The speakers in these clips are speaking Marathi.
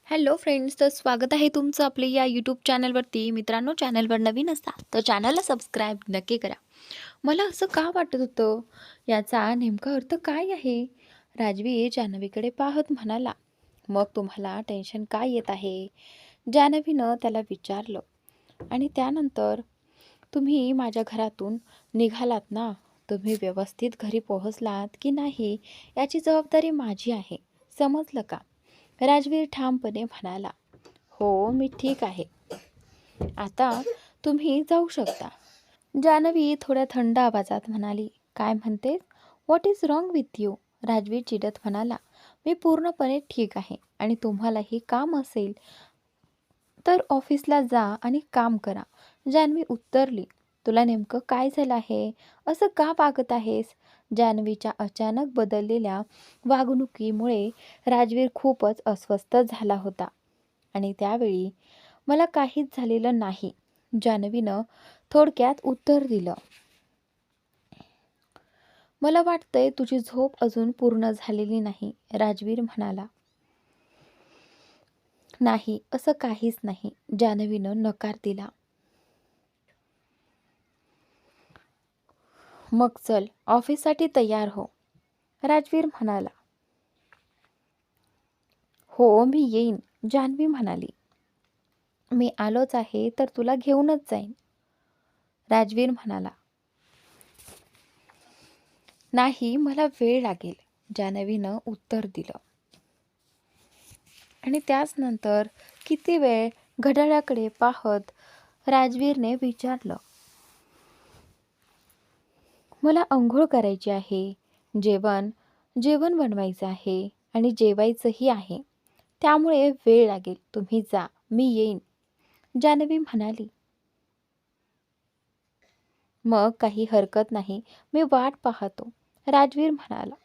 हॅलो फ्रेंड्स, तर स्वागत आहे तुमचं आपले या यूट्यूब चॅनलवरती. मित्रांनो, चॅनलवर नवीन असता तर चॅनलला सबस्क्राईब नक्की करा. मला असं का वाटत होतं, याचा नेमका अर्थ काय आहे? राजवीर जान्हवीकडे पाहत म्हणाला. मग तुम्हाला टेन्शन काय येत आहे? जान्हवीनं त्याला विचारलं. आणि त्यानंतर तुम्ही माझ्या घरातून निघालात ना, तुम्ही व्यवस्थित घरी पोहोचलात की नाही याची जबाबदारी माझी आहे, समजलं का? राजवीर ठामपणे म्हणाला. हो, मी ठीक आहे. आता तुम्ही जाऊ शकता. जान्हवी थोड्या थंड आवाजात म्हणाली. काय म्हणतेस? What is wrong with you? Rajveer चिडत म्हणाला. मी पूर्णपणे ठीक आहे आणि तुम्हालाही काम असेल तर ऑफिसला जा आणि काम करा. जान्हवी उत्तरली. तुला नेमकं काय झालं आहे? असं का वागत आहेस? जान्हवीच्या अचानक बदललेल्या वागणुकीमुळे राजवीर खूपच अस्वस्थ झाला होता. आणि त्यावेळी मला काहीच झालेलं नाही, जान्हवीनं थोडक्यात उत्तर दिलं. मला वाटतंय तुझी झोप अजून पूर्ण झालेली नाही, राजवीर म्हणाला. नाही, असं काहीच नाही, जान्हवीनं नकार दिला. मग चल, ऑफिससाठी तयार हो, राजवीर म्हणाला. हो, मी येईन, जान्हवी म्हणाली. मी आलोच आहे तर तुला घेऊनच जाईन, राजवीर म्हणाला. नाही, मला वेळ लागेल, जान्हवीनं उत्तर दिलं. आणि त्याच नंतर किती वेळ घड्याळाकडे पाहत राजवीरने विचारलं. मला अंघोळ करायची आहे, जेवण जेवण बनवायचं आहे आणि जेवायचंही आहे. त्यामुळे वेळ लागेल, तुम्ही जा, मी येईन, जान्हवी म्हणाली. मग काही हरकत नाही, मी वाट पाहतो, राजवीर म्हणाला.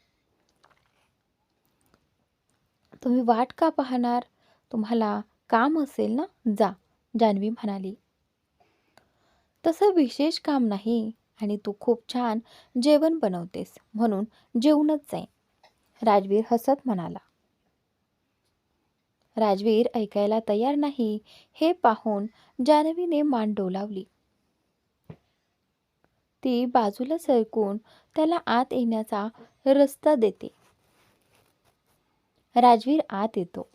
तुम्ही वाट का पाहणार? तुम्हाला काम असेल ना, जा, जान्हवी म्हणाली. तसं विशेष काम नाही आणि तू खूप छान जेवण बनवतेस म्हणून जेवूनच जाईन, राजवीर हसत म्हणाला. राजवीर ऐकायला तयार नाही हे पाहून जान्हवीने मान डोलावली. ती बाजूला सरकून त्याला आत येण्याचा रस्ता देते. राजवीर आत येतो.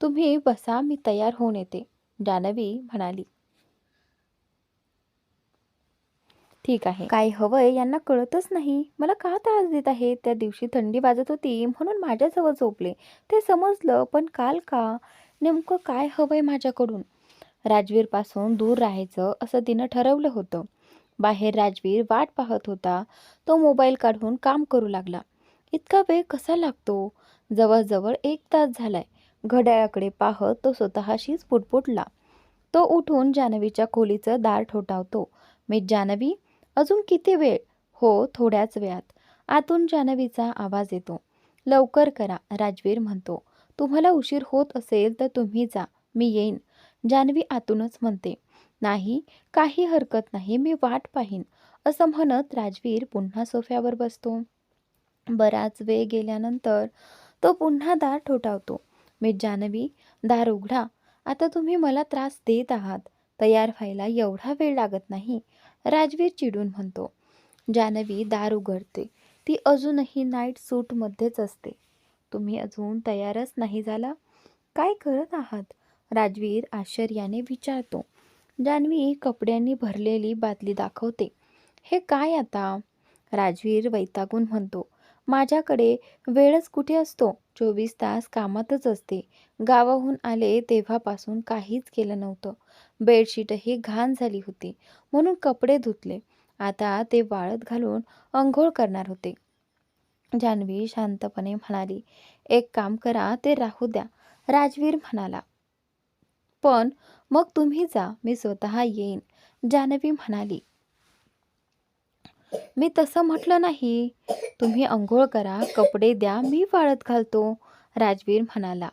तुम्ही बसा, मी तयार होऊन येते, जान्हवी म्हणाली. ठीक आहे, काय हवंय यांना कळतच नाही. मला का त्रास देत आहे? त्या दिवशी थंडी वाजत होती म्हणून माझ्याजवळ झोपले, ते समजलं, पण काल का? नेमकं काय हवंय माझ्याकडून? राजवीरपासून दूर राहायचं असं तिनं ठरवलं होतं. बाहेर राजवीर वाट पाहत होता. तो मोबाईल काढून काम करू लागला. इतका वेळ कसा लागतो? जवळजवळ 1 तास झालाय. घड्याळाकडे पाहत तो स्वतःशीच पुटपुटला. तो उठून जान्हवीच्या खोलीचं दार ठोठावतो. मिस जान्हवी, अजून किती वेळ? हो, थोड्याच वेळात, आतून जान्हवीचा आवाज येतो. लवकर करा, राजवीर म्हणतो. तुम्हाला उशीर होत असेल तर तुम्ही जा, मी येईन, जान्हवी आतूनच म्हणते. नाही, काही हरकत नाही, मी वाट पाहीन, असं म्हणत राजवीर पुन्हा सोफ्यावर बसतो. बराच वेळ गेल्यानंतर तो पुन्हा दार ठोठावतो. मिस जान्हवी, दार उघडा. आता तुम्ही मला त्रास देत आहात. तयार व्हायला एवढा वेळ लागत नाही, राजवीर चिडून म्हणतो. जान्हवी दार उघडते. ती अजूनही नाईट सूटमध्येच असते. तुम्ही अजून तयारच नाही झाला? काय करत आहात? राजवीर आश्चर्याने विचारतो. जान्हवी कपड्यांनी भरलेली बादली दाखवते. हे काय आता? राजवीर वैतागून म्हणतो. माझ्याकडे वेळच कुठे असतो? 24 तास कामातच असते. गावाहून आले तेव्हापासून काहीच केलं नव्हतं. बेडशीटही घाण झाली होती म्हणून कपडे धुतले. आता ते वाळत घालून अंघोळ करणार होते, जान्हवी शांतपणे म्हणाली. एक काम करा, ते राहू द्या, राजवीर म्हणाला. पण मग तुम्ही जा, मी स्वतः येईन, जान्हवी म्हणाली. मी तसं म्हटलं नाही. तुम्ही अंघोळ करा, कपडे द्या, मी वाळत घालतो, राजवीर म्हणाला.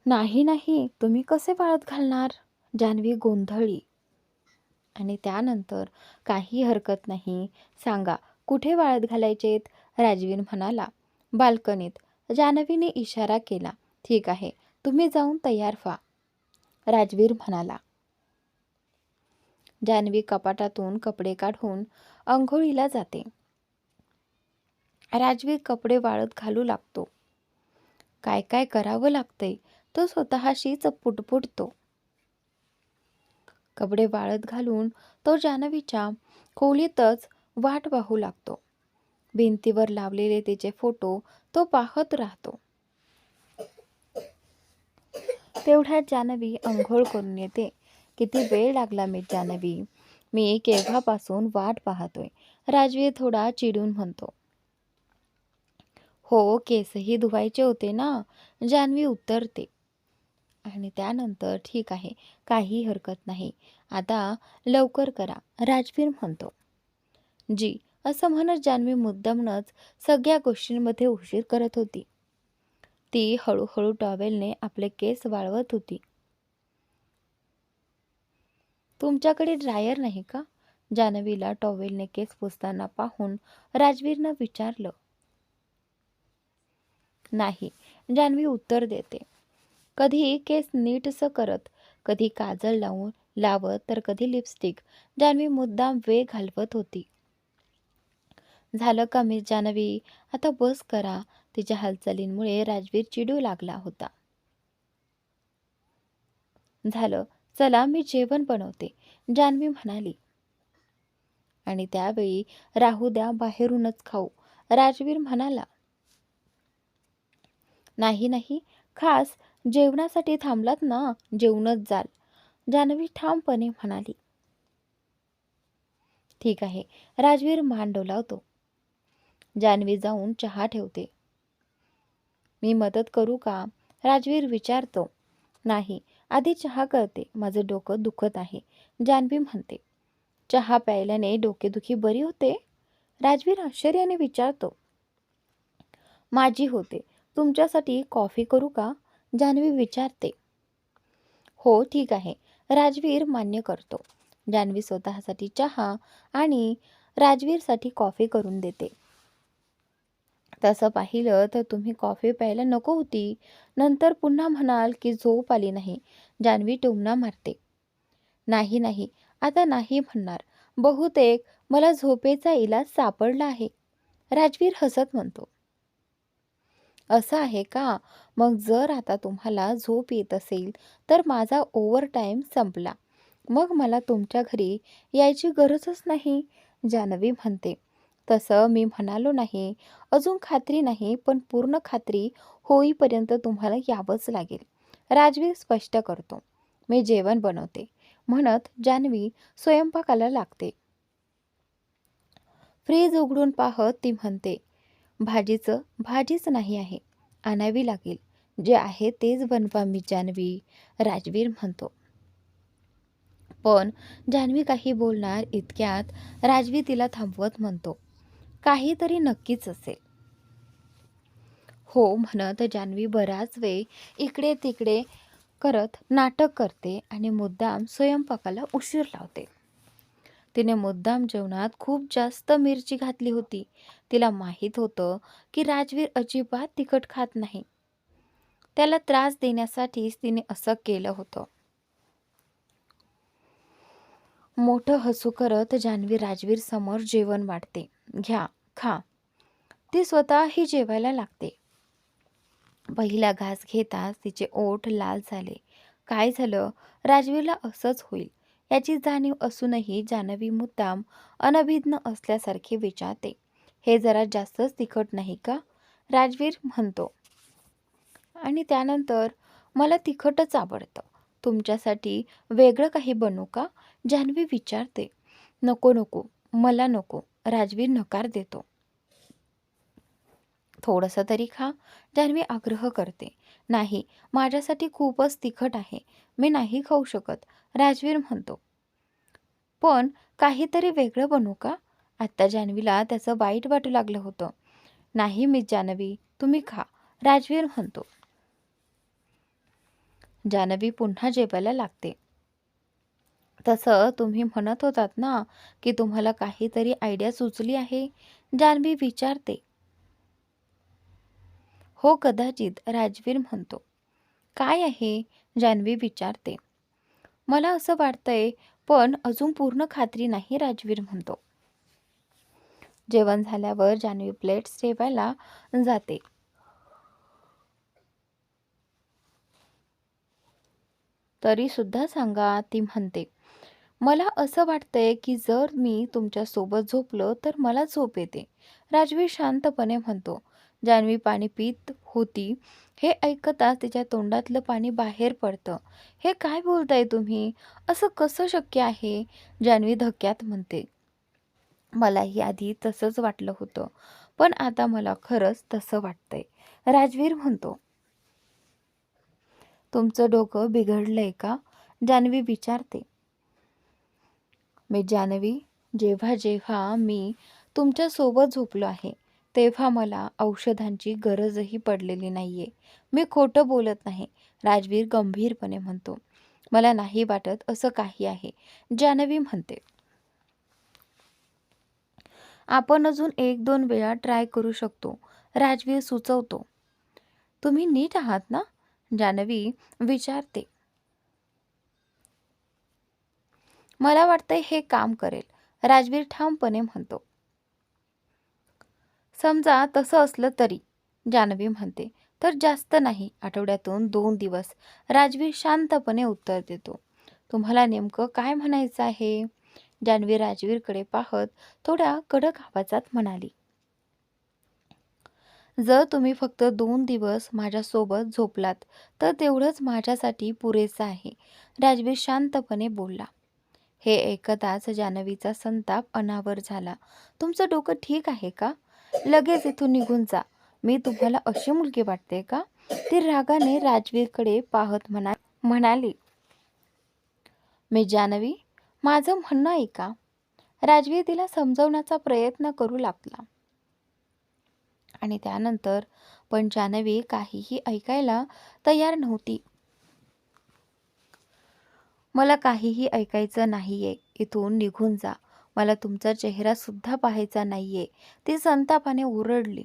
नाही नाही, तुम्ही कसे वाळत घालणार? जान्हवी गोंधळली. आणि त्यानंतर काही हरकत नाही, सांगा कुठे वाळत घालायचेत? राजवीर म्हणाला. बाल्कनीत, जान्हवीने इशारा केला. ठीक आहे, तुम्ही जाऊन तयार व्हा, राजवीर म्हणाला. जान्हवी कपाटातून कपडे काढून अंघोळीला जाते. राजवीर कपडे वाळत घालू लागतो. काय काय करावं लागतंय तो स्वतःशीच पुटपुटतो. कपडे वाळत घालून तो जान्हवीच्या खोलीतच वाट पाहू लागतो. भिंतीवर लावलेले तिचे फोटो तो पाहत राहतो. तेवढ्यात जान्हवी अंघोळ करून येते. किती वेळ लागला जान्हवी, मी केव्हापासून वाट पाहतोय, राजवीर थोडा चिडून म्हणतो. हो, केसही धुवायचे होते ना, जान्हवी उत्तरते. आणि त्यानंतर ठीक आहे, काही हरकत नाही, आता लवकर करा, राजवीर म्हणतो. जी, असं म्हणत जान्हवी मुद्दामनच सगळ्या गोष्टींमध्ये उशीर करत होती. ती हळूहळू टॉवेलने आपले केस वाळवत होती. तुमच्याकडे ड्रायर नाही का? जान्हवीला टॉवेलने केस पुसताना पाहून राजवीरनं विचारलं. नाही, जान्हवी उत्तर देते. कधी केस नीटसं करत, कधी काजळ लावत तर कधी लिपस्टिक. जान्हवी मुद्दाम वेळ घालवत होती. झालं का मिस जान्हवी, आता बस करा. तिच्या हालचालींमुळे राजवीर चिडू लागला होता. झालं, चला मी जेवण बनवते, जान्हवी म्हणाली. आणि त्यावेळी राहू द्या, बाहेरूनच खाऊ, राजवीर म्हणाला. नाही नाही, खास जेवणासाठी थांबलात ना, जेवूनच जाल, जान्हवी ठामपणे म्हणाली. ठीक आहे, राजवीर मान डोलावतो. जान्हवी जाऊन चहा ठेवते. मी मदत करू का, राजवीर विचारतो. नाही, आधी चहा करते, माझं डोकं दुखत आहे, जान्हवी म्हणते. चहा प्यायल्याने डोकेदुखी बरी होते, राजवीर आश्चर्याने विचारतो. माझी होते, तुमच्यासाठी कॉफी करू का, जान्हवी विचारते. हो ठीक आहे, राजवीर मान्य करतो. जान्हवी स्वतःसाठी चहा आणि राजवीरसाठी कॉफी करून देते. तसं पाहिलं तर तुम्ही कॉफी प्यायला नको होती, नंतर पुन्हा म्हणाल की झोप आली नाही, जान्हवी टुमणा मारते. नाही नाही, आता नाही म्हणणार, बहुतेक मला झोपेचा इलाज सापडला आहे, राजवीर हसत म्हणतो. असं आहे का, मग जर आता तुम्हाला झोप येत असेल तर माझा ओव्हरटाईम संपला, मग मला तुमच्या घरी यायची गरजच नाही, जान्हवी म्हणते. तसं मी म्हणालो नाही, अजून खात्री नाही, पण पूर्ण खात्री होईपर्यंत तुम्हाला यावंच लागेल, राजवीर स्पष्ट करतो. मी जेवण बनवते, म्हणत जान्हवी स्वयंपाकाला लागते. फ्रीज उघडून पाहत ती म्हणते. भाजीच नाही आहे, आणावी लागेल, जे आहे तेच बनवा मी जान्हवी, राजवीर म्हणतो. पण जान्हवी काही बोलणार इतक्यात राजवीर तिला थांबवत म्हणतो. काहीतरी नक्कीच असेल. हो म्हणत जान्हवी बराच वेळ इकडे तिकडे करत नाटक करते आणि मुद्दाम स्वयंपाकाला उशीर लावते. तिने मुद्दाम जेवणात खूप जास्त मिरची घातली होती. तिला माहीत होतं की राजवीर अजिबात तिखट खात नाही. त्याला त्रास देण्यासाठीच तिने असं केलं होतं. मोठं हसू करत जान्हवी राजवीर समोर जेवण वाढते. घ्या, खा. ती स्वतःही जेवायला लागते. पहिला घास घेताच तिचे ओठ लाल झाले. काय झालं, राजवीरला असंच होईल याची जाणीव असूनही जान्हवी मुद्दाम अनभिज्ञ असल्यासारखे विचारते. हे जरा जास्तच तिखट नाही का, राजवीर म्हणतो. आणि त्यानंतर मला तिखटच आवडतं, तुमच्यासाठी वेगळं काही बनवू का, जान्हवी विचारते. नको नको, मला नको, राजवीर नकार देतो. थोडंसं तरी खा, जान्हवी आग्रह करते. नाही, माझ्यासाठी खूपच तिखट आहे, मी नाही खाऊ शकत, राजवीर म्हणतो. पण काहीतरी वेगळं बनवू का, आत्ता जान्हवीला त्याचं वाईट वाटू लागलं होतं. नाही मिस जान्हवी, तुम्ही खा, राजवीर म्हणतो. जान्हवी पुन्हा जेवायला लागते. तसं तुम्ही म्हणत होतात ना की तुम्हाला काहीतरी आयडिया सुचली आहे, जान्हवी विचारते. हो कदाचित, राजवीर म्हणतो. काय आहे? जान्हवी विचारते. मला असं वाटतंय, पण अजून पूर्ण खात्री नाही, राजवीर म्हणतो. जेवण झाल्यावर जान्हवी प्लेट्स ठेवायला जाते. तरी सुद्धा सांगा, ती म्हणते. मला असं वाटतंय की जर मी तुमच्या सोबत झोपलो तर मला झोप येते, राजवीर शांतपणे म्हणतो. जान्हवी पाणी पित होती. हे ऐकताच तिच्या तोंडातलं पाणी बाहेर पडतं. हे काय बोलताय तुम्ही? असं कसं शक्य आहे? जान्हवी धक्क्यात म्हणते. मलाही आधी तसंच वाटलं होतं, पण आता मला खरंच तसं वाटतंय, राजवीर म्हणतो. तुमचं डोकं बिघडलंय का? जान्हवी विचारते. मी जान्हवी, जेव्हा जेव्हा मी तुमच्यासोबत झोपलो आहे तेव्हा मला औषधांची गरजही पडलेली नाहीये. मी खोटं बोलत नाही, राजवीर गंभीरपणे म्हणतो. मला नाही वाटत असं काही आहे, जान्हवी म्हणते. आपण अजून 1-2 वेळा ट्राय करू शकतो, राजवीर सुचवतो. तुम्ही नीट आहात ना? जान्हवी विचारते. मला वाटतंय हे काम करेल, राजवीर ठामपणे म्हणतो. समजा तसं असलं तरी, जान्हवी म्हणते. तर जास्त नाही, आठवड्यातून 2 दिवस, राजवीर शांतपणे उत्तर देतो. तुम्हाला नेमकं काय म्हणायचं आहे? जान्हवी राजवीरकडे पाहत थोड्या कडक आवाजात म्हणाली. जर तुम्ही फक्त 2 दिवस माझ्यासोबत झोपलात तर तेवढंच माझ्यासाठी पुरेसं आहे, राजवीर शांतपणे बोलला. हे ऐकताच जान्हवीचा संताप अनावर झाला. तुमचं डोकं ठीक आहे का? लगेच इथून निघून जा. मी तुम्हाला अशी मुलगी वाटते का? ती रागाने राजवीरकडे पाहत म्हणाली. मी जान्हवी, माझं म्हणणं ऐका. राजवीर तिला समजवण्याचा प्रयत्न करू लागला. आणि त्यानंतर पण जान्हवी काहीही ऐकायला तयार नव्हती. मला काहीही ऐकायचं नाहीये, इथून निघून जा. मला तुमचा चेहरा सुद्धा पाहायचा नाहीये, ती संतापाने ओरडली.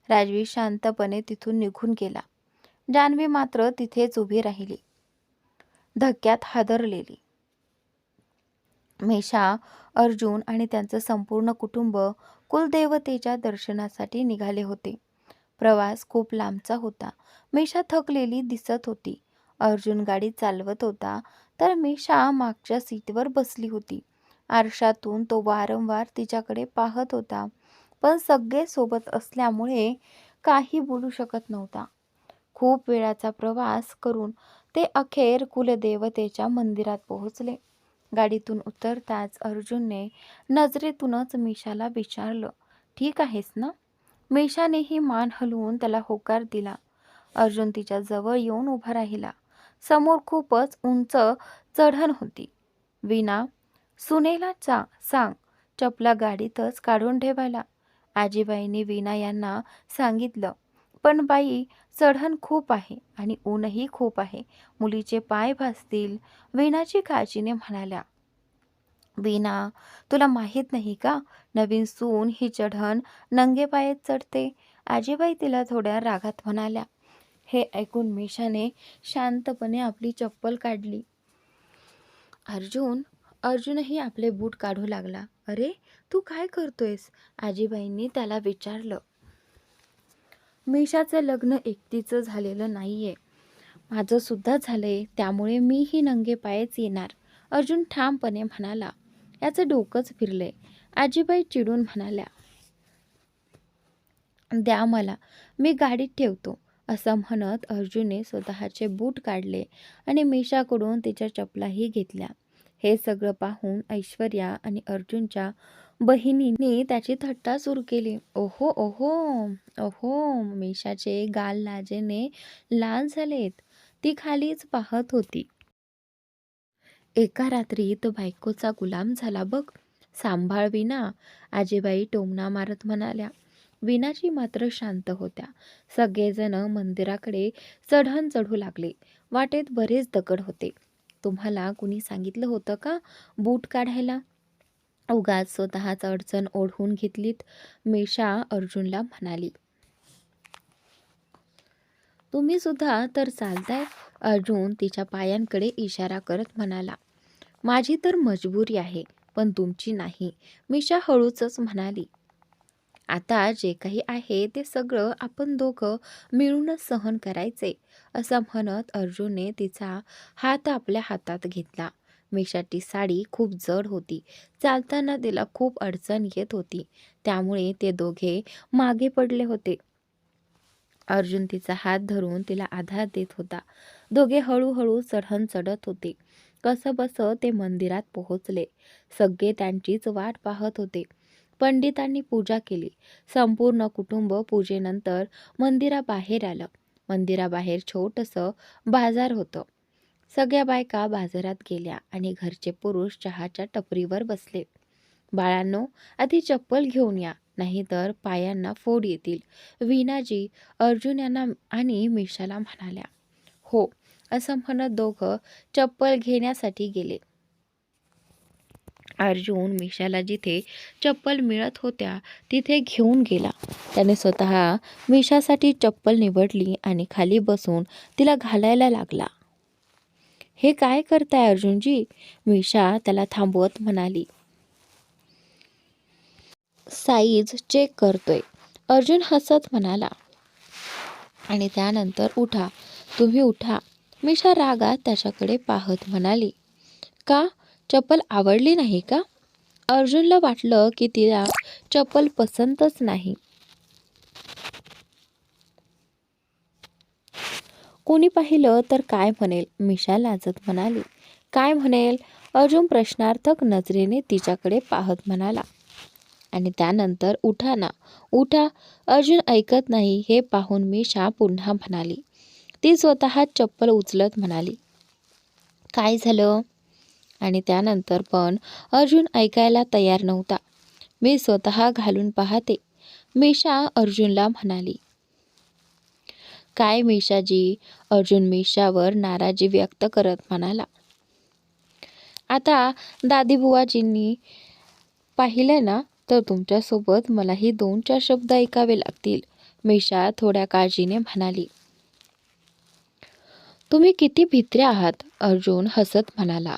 राजवीर शांतपणे तिथून निघून गेला. जान्हवी मात्र तिथेच उभी राहिली, धक्क्यात हादरलेली. मेषा, अर्जुन आणि त्यांचं संपूर्ण कुटुंब कुलदेवतेच्या दर्शनासाठी निघाले होते. प्रवास खूप लांबचा होता. मेषा थकलेली दिसत होती. अर्जुन गाडी चालवत होता तर मेषा मागच्या सीटवर बसली होती. आरशातून तो वारंवार तिच्याकडे पाहत होता, पण सगळे सोबत असल्यामुळे काही बोलू शकत नव्हता. खूप वेळाचा प्रवास करून ते अखेर कुलदेवतेच्या मंदिरात पोहोचले. गाडीतून उतरताच अर्जुनने नजरेतूनच मेषाला विचारलं, ठीक आहेस ना? मेषानेही मान हलवून त्याला होकार दिला. अर्जुन तिच्या जवळ येऊन उभा राहिला. समोर खूपच उंच चढण होती. वीणा, सुनेला सांग चपला गाडीतच काढून ठेवायला, आजीबाईंनी वीणा यांना सांगितलं. पण बाई, चढण खूप आहे आणि ऊनही खूप आहे, मुलीचे पाय भाजतील, वीणाची काळजीने म्हणाल्या. वीणा, तुला माहीत नाही का, नवीन सून ही चढण नंगे पायच चढते, आजीबाई तिला थोड्या रागात म्हणाल्या. हे ऐकून मेषाने शांतपणे आपली चप्पल काढली. अर्जुनही आपले बूट काढू लागला. अरे, तू काय करतोयस? आजीबाईंनी त्याला विचारलं. मेषाचं लग्न एकटीचं झालेलं नाहीये, माझं सुद्धा झालंय, त्यामुळे मीही नंगे पायच येणार, अर्जुन ठामपणे म्हणाला. याचं डोकंच फिरलंय, आजीबाई चिडून म्हणाल्या. द्या मला, मी गाडीत ठेवतो, असं म्हणत अर्जुनने स्वतःचे बूट काढले आणि मेषाकडून तिच्या चपलाही घेतल्या. हे सगळं पाहून ऐश्वर्या आणि अर्जुनच्या बहिणींनी त्याची थट्टा सुरू केली. ओहो ओहो ओहो, मेषाचे गाल लाजेने लाल झालेत. ती खालीच पाहत होती. एका रात्रीत बायकोचा गुलाम झाला बघ, सांभाळ वीणा, आजीबाई टोमणा मारत म्हणाल्या. वीणाजी मात्र शांत होत्या. सगळेजण मंदिराकडे चढण चढू लागले. वाटेत बरेच दगड होते. तुम्हाला कुणी सांगितलं होतं का बूट काढायला? उगाच स्वतःच अडचण ओढवून घेतलीत, मेषा अर्जुनला म्हणाली. तुम्ही सुद्धा तर चालताय. अर्जुन तिच्या पायांकडे इशारा करत म्हणाला. माझी तर मजबुरी आहे, पण तुमची नाही, मिशा हळूचच म्हणाली. आता जे काही आहे ते सगळं आपण दोघं मिळूनच सहन करायचे, असं म्हणत अर्जुनने तिचा हात आपल्या हातात घेतला. मिशाची साडी खूप जड होती. चालताना तिला खूप अडचण येत होती. त्यामुळे ते दोघे मागे पडले होते. अर्जुन तिचा हात धरून तिला आधार देत होता. दोघे हळूहळू चढण चढत होते. कसंबस ते मंदिरात पोहोचले. सगळे त्यांचीच वाट पाहत होते. पंडितांनी पूजा केली. संपूर्ण कुटुंब पूजेनंतर मंदिराबाहेर आलं. मंदिराबाहेर छोटंसं बाजार होतं. सगळ्या बायका बाजारात गेल्या आणि घरचे पुरुष चहाच्या टपरीवर बसले. बाळांनो, आधी चप्पल घेऊन या, नाहीतर पायांना फोड येतील, वीणाजी अर्जुन यांना आणि मिशाला म्हणाल्या. हो, असं म्हणत दोघं चप्पल घेण्यासाठी गेले. अर्जुन मिशाला जिथे चप्पल मिळत होत्या तिथे घेऊन गेला. त्याने स्वतः मिशासाठी चप्पल निवडली आणि खाली बसून तिला घालायला लागला. हे काय करताय अर्जुनजी? मिशा त्याला थांबवत म्हणाली. साईज चेक करतोय, अर्जुन हसत म्हणाला. आणि त्यानंतर उठा, तुम्ही उठा, मिशा रागात त्याच्याकडे पाहत म्हणाली. का? चप्पल आवडली नाही का? अर्जुनला वाटलं की तिला चप्पल पसंतच नाही. कोणी पाहिलं तर काय म्हणेल, मिशा लाजत म्हणाली. काय म्हणेल? अर्जुन प्रश्नार्थक नजरेने तिच्याकडे पाहत म्हणाला. आणि त्यानंतर उठा ना, उठा. अर्जुन ऐकत नाही हे पाहून मिशा पुन्हा म्हणाली. ती स्वतः चप्पल उचलत म्हणाली. काय झालं? आणि त्यानंतर पण अर्जुन ऐकायला तयार नव्हता. मी स्वतः घालून पाहते, मिशा अर्जुनला म्हणाली. काय मिशाजी? अर्जुन मिशावर नाराजी व्यक्त करत म्हणाला. आता दादीबुवाजींनी पाहिलं ना, तर तुमच्यासोबत मलाही 2-4 शब्द ऐकावे लागतील, मिशा थोड्या काळजीने म्हणाली. तुम्ही किती भित्रे आहात, अर्जुन हसत म्हणाला.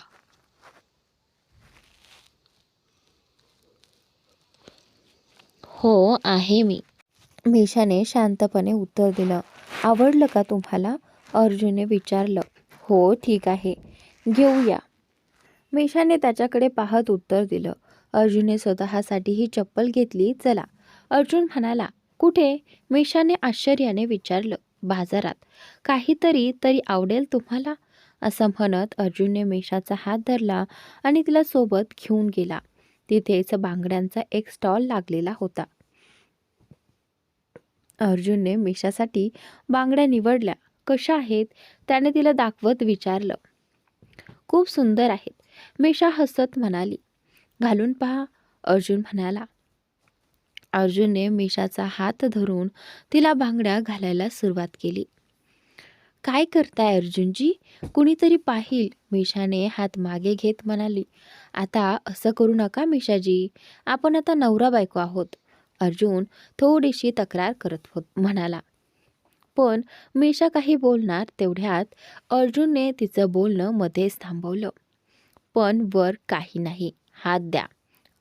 हो आहे मी, मिशाने शांतपणे उत्तर दिलं. आवडलं का तुम्हाला? अर्जुनने विचारलं. हो ठीक आहे, घेऊया, मिशाने त्याच्याकडे पाहत उत्तर दिलं. अर्जुनने स्वतःसाठी ही चप्पल घेतली. चला, अर्जुन म्हणाला. कुठे? मिशाने आश्चर्याने विचारलं. बाजारात. काहीतरी तरी आवडेल तुम्हाला, असं म्हणत अर्जुनने मिशाचा हात धरला आणि तिला सोबत घेऊन गेला. तिथेच बांगड्यांचा एक स्टॉल लागलेला होता. अर्जुनने मिशासाठी बांगड्या निवडल्या. कशा आहेत? त्याने तिला दाखवत विचारलं. खूप सुंदर आहेत, मिशा हसत म्हणाली. घालून पहा, अर्जुन म्हणाला. अर्जुनने मिशाचा हात धरून तिला बांगड्या घालायला सुरुवात केली. काय करताय अर्जुनजी? कुणीतरी पाहिल, मिशाने हात मागे घेत म्हणाली. आता असं करू नका मिशाजी, आपण आता नवरा बायको आहोत, अर्जुन थोडीशी तक्रार करत म्हणाला. पण मिशा काही बोलणार तेवढ्यात अर्जुनने तिचं बोलणं मध्येच थांबवलं. पण वर काही नाही, हात द्या.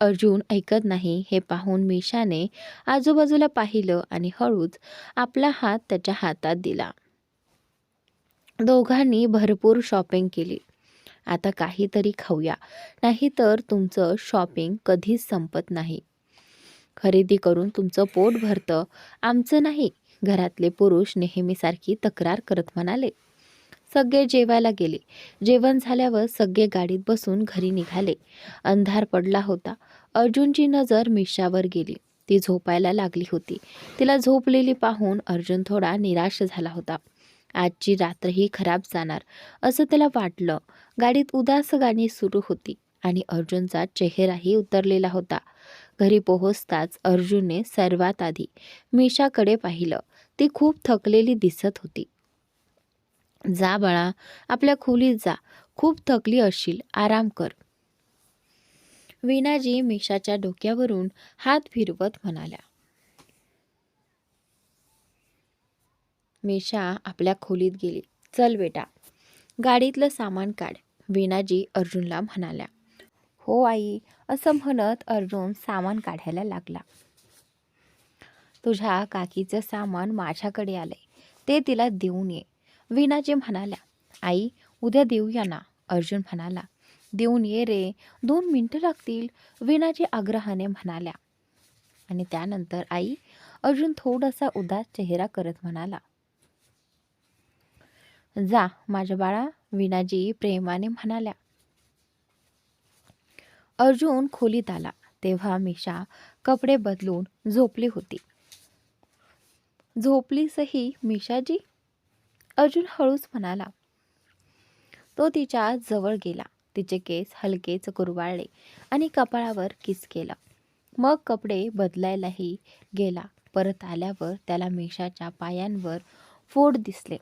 अर्जुन ऐकत नाही हे पाहून मिशाने आजूबाजूला पाहिलं आणि हळूच आपला हात त्याच्या हातात दिला. दोघांनी भरपूर शॉपिंग केली. आता काहीतरी खाऊया, नाहीतर तुमचं शॉपिंग कधीच संपत नाही. खरेदी करून तुमचं पोट भरतं, आमचं नाही, घरातले पुरुष नेहमीसारखी तक्रार करत म्हणाले. सगळे जेवायला गेले. जेवण झाल्यावर सगळे गाडीत बसून घरी निघाले. अंधार पडला होता. अर्जुनची नजर मिशावर गेली. ती झोपायला लागली होती. तिला झोपलेली पाहून अर्जुन थोडा निराश झाला होता. आजची रात्रही खराब जाणार असं त्याला वाटलं. गाडीत उदास गाणी सुरू होती आणि अर्जुनचा चेहराही उतरलेला होता. घरी पोहोचताच अर्जुनने सर्वात आधी मिशाकडे पाहिलं. ती खूप थकलेली दिसत होती. जा बाळा, आपल्या खोलीत जा, खूप थकली असशील, आराम कर, वीणाजी मिशाच्या डोक्यावरून हात फिरवत म्हणाल्या. मीशा आपल्या खोलीत गेली. चल बेटा, गाडीतलं सामान काढ, वीणाजी अर्जुनला म्हणाल्या. हो आई, असं म्हणत अर्जुन सामान काढायला लागला. तुझ्या काकीचं सामान माझ्याकडे आलंय, ते तिला देऊन ये, वीणाजी म्हणाल्या. आई, उद्या देऊया ना, अर्जुन म्हणाला. देऊन ये रे, 2 मिनिटं लागतील, वीणाजी आग्रहाने म्हणाल्या. आणि त्यानंतर आई, अर्जुन थोडासा उदास चेहरा करत म्हणाला. जा माझ्या बाळा, वीणाजी प्रेमाने म्हणाल्या. अर्जुन खोलीत आला तेव्हा मीशा कपडे बदलून झोपली होती. झोपलीसही मीशाजी, अर्जुन हळूच म्हणाला. तो तिच्या जवळ गेला. तिचे केस हलकेच कुरवाळले आणि कपाळावर किस केलं. मग कपडे बदलायलाही गेला. परत आल्यावर त्याला मीशाच्या पायांवर फोड दिसले.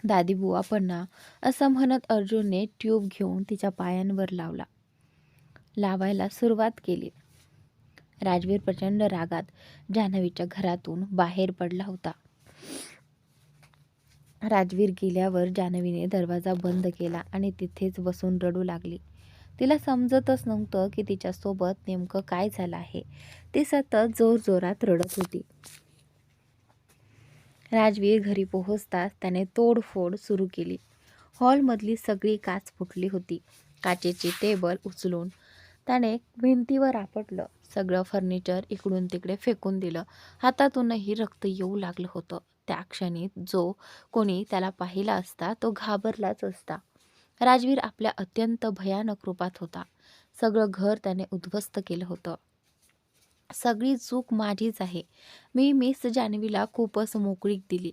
दादी बुवा पण ना, असं म्हणत अर्जुनने ट्यूब घेऊन तिच्या पायांवर लावायला सुरुवात केली. राजवीर प्रचंड रागात जान्हवीच्या घरातून बाहेर पडला होता. राजवीर गेल्यावर जान्हवीने दरवाजा बंद केला आणि तिथेच बसून रडू लागली. तिला समजतच नव्हतं की तिच्यासोबत नेमकं काय झालं आहे. ती सतत जोरजोरात रडत होती. राजवीर घरी पोहोचताच त्याने तोडफोड सुरू केली. हॉलमधली सगळी काच फुटली होती. काचेची टेबल उचलून त्याने भिंतीवर आपटलं. सगळं फर्निचर इकडून तिकडे फेकून दिलं. हातातूनही रक्त येऊ लागलं होतं. त्या क्षणी जो कोणी त्याला पाहिला असता तो घाबरलाच असता. राजवीर आपल्या अत्यंत भयानक रूपात होता. सगळं घर त्याने उद्ध्वस्त केलं होतं. सगळी चूक माझीच आहे. मी मिस जान्हवीला खूपच मोकळीक दिली,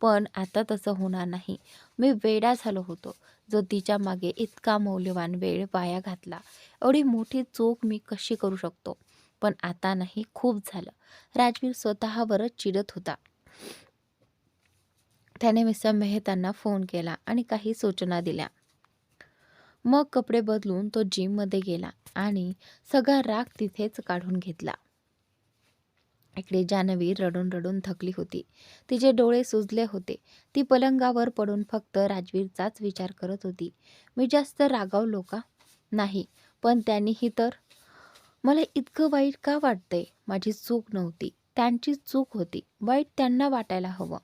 पण आता तसं होणार नाही. मी वेडा झालो होतो, जो तिच्या मागे इतका मौल्यवान वेळ वाया घातला. एवढी मोठी चूक मी कशी करू शकतो? पण आता नाही, खूप झालं. राजवीर स्वतःवरच चिडत होता. त्याने मिस्टर मेहतांना फोन केला आणि काही सूचना दिल्या. मग कपडे बदलून तो जिममध्ये गेला आणि सगळा राग तिथेच काढून घेतला. इकडे जान्हवी रडून रडून थकली होती. तिचे डोळे सुजले होते. ती पलंगावर पडून फक्त राजवीरचाच विचार करत होती. मी जास्त रागावलो का? नाही, पण त्यांनीही तर. मला इतकं वाईट का वाटतंय? माझी चूक नव्हती, त्यांची चूक होती. वाईट त्यांना वाटायला हवं,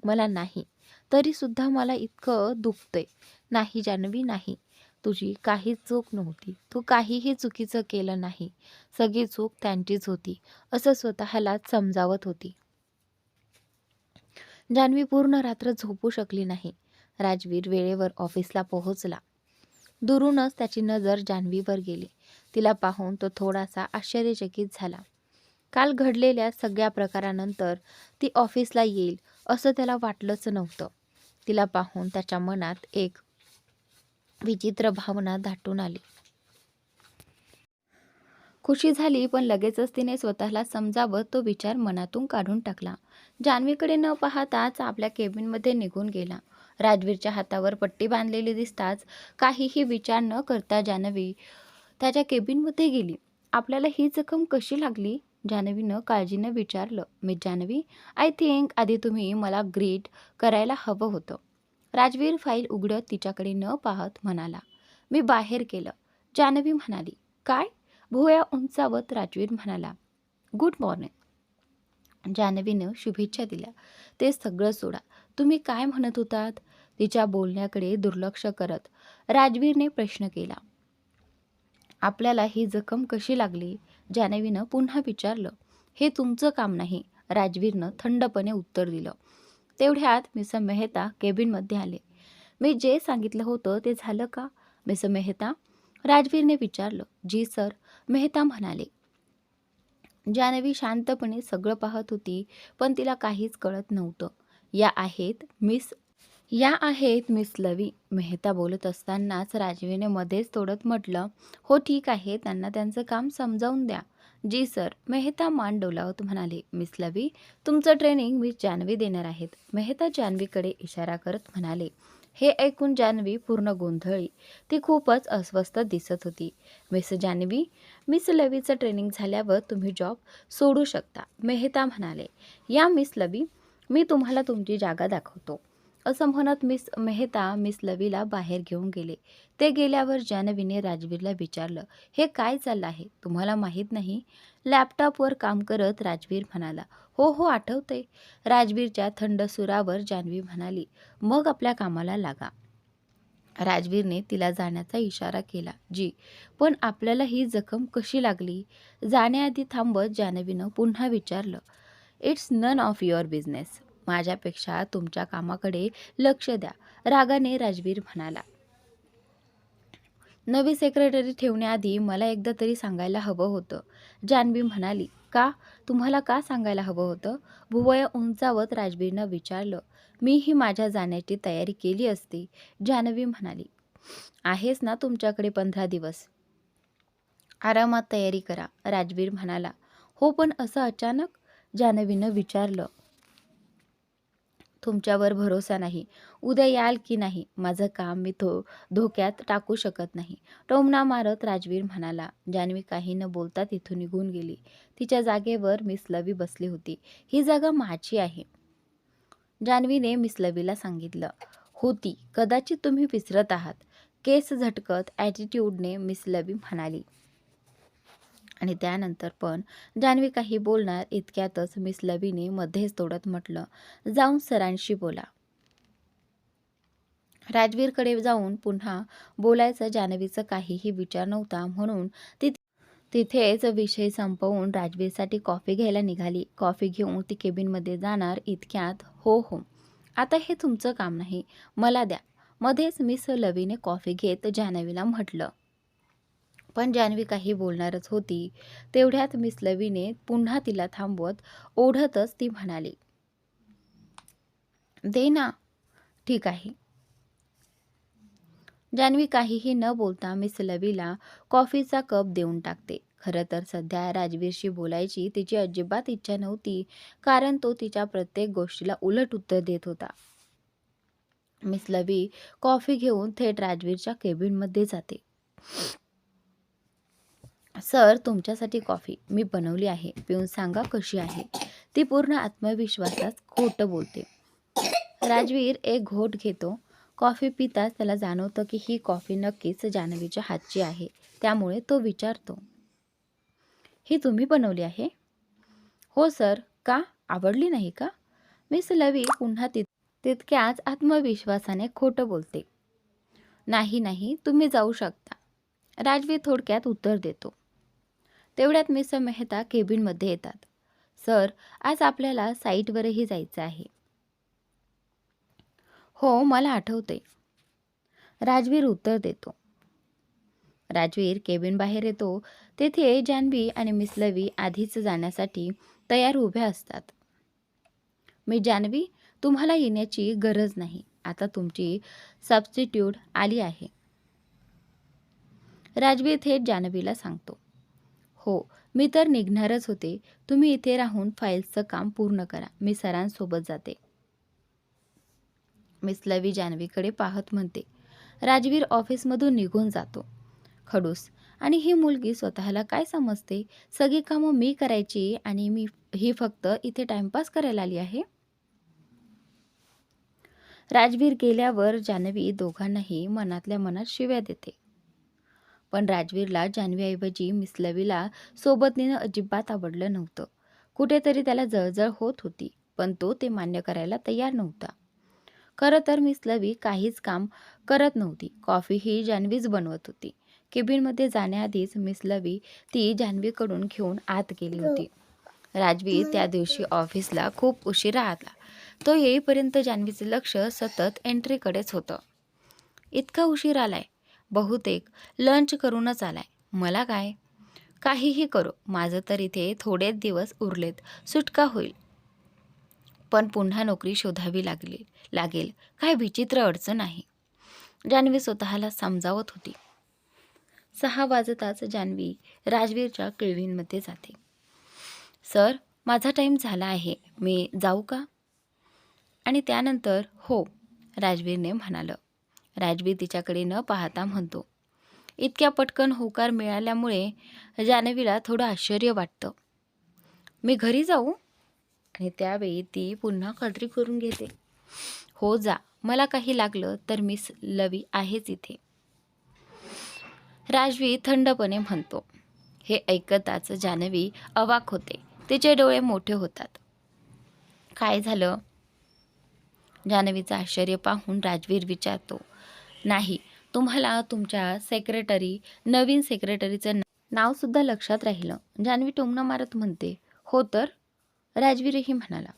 मला नाही. तरीसुद्धा मला इतकं दुखतंय. नाही जान्हवी, नाही. तुझी काहीच चूक नव्हती. तू काहीही चुकीचं केलं नाही. सगळी चूक त्यांचीच होती, असं स्वतःलाच समजावत होती. जान्हवी पूर्ण रात्र झोपू शकली नाही. राजवीर वेळेवर ऑफिसला पोहोचला. दुरूनच त्याची नजर जान्हवीवर गेली. तिला पाहून तो थोडासा आश्चर्यचकित झाला. काल घडलेल्या सगळ्या प्रकारानंतर ती ऑफिसला येईल असं त्याला वाटलंच नव्हतं. तिला पाहून त्याच्या मनात एक विचित्र भावना दाटून आली. खुशी झाली, पण लगेचच तिने स्वतःला समजावत तो विचार मनातून काढून टाकला. जान्हवीकडे न पाहताच आपल्या केबिनमध्ये निघून गेला. राजवीरच्या हातावर पट्टी बांधलेली दिसताच काहीही विचार न करता जान्हवी त्याच्या केबिनमध्ये गेली. आपल्याला ही जखम कशी लागली? जान्हवीनं काळजीनं विचारलं. मिस जान्हवी, आय थिंक आधी तुम्ही मला ग्रीट करायला हवं होतं. राजवीर फाईल उघडत तिच्याकडे न पाहत म्हणाला. मी बाहेर केलं, जान्हवी म्हणाली. काय? भुवया उंचावत राजवीर म्हणाला. Good morning. जान्हवीनं शुभेच्छा दिल्या. ते सगळं सोडा, तुम्ही काय म्हणत होतात? तिच्या बोलण्याकडे दुर्लक्ष करत राजवीरने प्रश्न केला. आपल्याला ही जखम कशी लागली? जान्हवीनं पुन्हा विचारलं. हे तुमचं काम नाही, राजवीरनं थंडपणे उत्तर दिलं. तेवढ्यात मिस्टर मेहता केबिनमध्ये आले. मी जे सांगितलं होतं ते झालं का, मिस्टर मेहता? राजवीरने विचारलं. जी सर, मेहता म्हणाले. जान्हवी शांतपणे सगळं पाहत होती, पण तिला काहीच कळत नव्हतं. या आहेत मिस लवी. मेहता बोलत असतानाच राजवीरने मध्येच तोडत म्हटलं. हो ठीक आहे, त्यांना त्यांचं काम समजावून द्या. जी सर, मेहता मान डोलावत म्हणाले. मिस लवी, तुमचं ट्रेनिंग मिस जान्हवी देणार आहेत. मेहता जान्हवीकडे इशारा करत म्हणाले. हे ऐकून जान्हवी पूर्ण गोंधळली. ती खूपच अस्वस्थ दिसत होती. मिस जान्हवी, मिस लवीचं ट्रेनिंग झाल्यावर तुम्ही जॉब सोडू शकता, मेहता म्हणाले. या मिस लवी, मी तुम्हाला तुमची जागा दाखवतो, असं म्हणत मिस मेहता मिस लवीला बाहेर घेऊन गेले. ते गेल्यावर जान्हवीने राजवीरला विचारलं, हे काय चाललं आहे, तुम्हाला माहीत नाही? लॅपटॉपवर काम करत राजवीर म्हणाला. हो हो, आठवतंय. राजवीरच्या थंड सुरावर जान्हवी म्हणाली. मग आपल्या कामाला लागा. राजवीरने तिला जाण्याचा इशारा केला. जी, पण आपल्याला ही जखम कशी लागली? जाण्याआधी थांबत जान्हवीनं पुन्हा विचारलं. It's none of your business. माझ्यापेक्षा तुमच्या कामाकडे लक्ष द्या, रागाने राजवीर म्हणाला. नवी सेक्रेटरी ठेवण्याआधी मला एकदा तरी सांगायला हवं होतं, जान्हवी म्हणाली. का? तुम्हाला का सांगायला हवं होतं? भुवया उंचावत राजवीरनं विचारलं. मीही माझ्या जाण्याची तयारी केली असती, जान्हवी म्हणाली. आहेच ना तुमच्याकडे 15 दिवस. आरामात तयारी करा, राजवीर म्हणाला. हो, पण असं अचानक? जान्हवीनं विचारलं. तुमच्यावर भरोसा नाही. उद्या याल की नाही? माझं काम मी धोक्यात टाकू शकत नाही, टोमणा मारत राजवीर म्हणाला. जान्हवी काही न बोलता तिथून निघून गेली. तिच्या जागेवर मिस लवी बसली होती. ही जागा माझी आहे, जान्हवीने मिस लवीला सांगितलं. होती, कदाचित तुम्ही विसरत आहात, केस झटकत ॲटिट्यूडने मिस लवी म्हणाली. आणि त्यानंतर पण जान्हवी काही बोलणार इतक्यातच मिस लवीने मध्येच तोडत म्हटलं. जाऊन सरांशी बोला. राजवीरकडे जाऊन पुन्हा बोलायचा जान्हवीचा काहीही विचार नव्हता, म्हणून ती तिथेच विषय संपवून राजवीरसाठी कॉफी घ्यायला निघाली. कॉफी घेऊन ती केबिनमध्ये जाणार इतक्यात हो हो, आता हे तुमचं काम नाही, मला द्या, मध्येच मिस लवीने कॉफी घेत जान्हवीला म्हटलं. पण जान्हवी काही बोलणारच होती, तेवढ्यात मिस लवीने पुन्हा तिला थांबवत ओढतच ती म्हणाली. दे ना. ठीक आहे. जान्हवी काहीही न बोलता मिस लवीला कॉफीचा कप देऊन टाकते. खरं तर सध्या राजवीरशी बोलायची तिची अजिबात इच्छा नव्हती, कारण तो तिच्या प्रत्येक गोष्टीला उलट उत्तर देत होता. मिस लवी कॉफी घेऊन थेट राजवीरच्या केबिनमध्ये जाते. सर, तुमच्यासाठी कॉफी मी बनवली आहे, पिऊन सांगा कशी आहे. ती पूर्ण आत्मविश्वासात खोटं बोलते. राजवीर एक घोट घेतो. कॉफी पिताच त्याला जाणवतं की ही कॉफी नक्कीच जान्हवीच्या हातची आहे. त्यामुळे तो विचारतो, ही तुम्ही बनवली आहे? हो सर. का? आवडली नाही का? मिस लवी पुन्हा तितक्याच आत्मविश्वासाने खोटं बोलते. नाही नाही, तुम्ही जाऊ शकता, राजवीर थोडक्यात उत्तर देतो. तेवढ्यात मिस मेहता केबिनमध्ये येतात. सर, आज आपल्याला साईटवरही जायचं आहे. हो, मला आठवते, राजवीर उत्तर देतो. राजवीर केबिन बाहेर येतो. तेथे जान्हवी आणि मिस लवी आधीच जाण्यासाठी तयार उभ्या असतात. मी जान्हवी, तुम्हाला येण्याची गरज नाही, आता तुमची सबस्टिट्यूट आली आहे, राजवीर थेट जान्हवीला सांगतो. हो, मी तर निघणारच होते, तुम्ही इथे राहून फाईल्सचं काम पूर्ण करा, मी सरांसोबत जाते. मिस लवी जान्हवीकडे पाहत म्हणते. राजवीर ऑफिसमधून निघून जातो. खडूस, आणि ही मुलगी स्वतःला काय समजते? सगळी कामं मी करायची आणि ही फक्त इथे टाइमपास करायला आली आहे. राजवीर गेल्यावर जान्हवी दोघांनाही मनातल्या मनात शिव्या देते. पण राजवीरला जान्हवीऐवजी मिस लवीला सोबत नेणं अजिबात आवडलं नव्हतं. कुठेतरी त्याला जळजळ होत होती, पण तो ते मान्य करायला तयार नव्हता. खरं तर मिस लवी काहीच काम करत नव्हती. कॉफीही जान्हवीच बनवत होती. केबिनमध्ये जाण्याआधीच मिस लवी ती जान्हवीकडून घेऊन आत गेली होती. राजवीर त्या दिवशी ऑफिसला खूप उशिरा आला. तो येईपर्यंत जान्हवीचं लक्ष सतत एंट्रीकडेच होतं. इतका उशीर आलाय, बहुतेक लंच करूनच आलाय. मला काय? काहीही करो, माझं तर इथे थोडेच दिवस उरलेत, सुटका होईल. पण पुन्हा नोकरी शोधावी लागेल. काय विचित्र अडचण आहे, जान्हवी स्वतःला समजावत होती. 6 वाजताच जान्हवी राजवीरच्या केबिनमध्ये जाते. सर, माझा टाईम झाला आहे, मी जाऊ का? आणि त्यानंतर हो, राजवीरने म्हणालं. राजवीर तिच्याकडे न पाहता म्हणतो. इतक्या पटकन होकार मिळाल्यामुळे जान्हवीला थोडं आश्चर्य वाटतं. मी घरी जाऊ? आणि त्यावेळी ती पुन्हा खात्री करून घेते. हो जा, मला काही लागलं तर मिस लवी आहेच इथे. राजवीर थंडपणे म्हणतो. हे ऐकताच जान्हवी अवाक होते. तिचे डोळे मोठे होतात. काय झालं? जान्हवीचं आश्चर्य पाहून राजवीर विचारतो. नाही, तुम्हाला तुमच्या नवीन सेक्रेटरीचं नाव सुद्धा लक्षात राहिलं. जान्हवी टोमणं मारत म्हणते. हो तर, राजवीरही म्हणाला.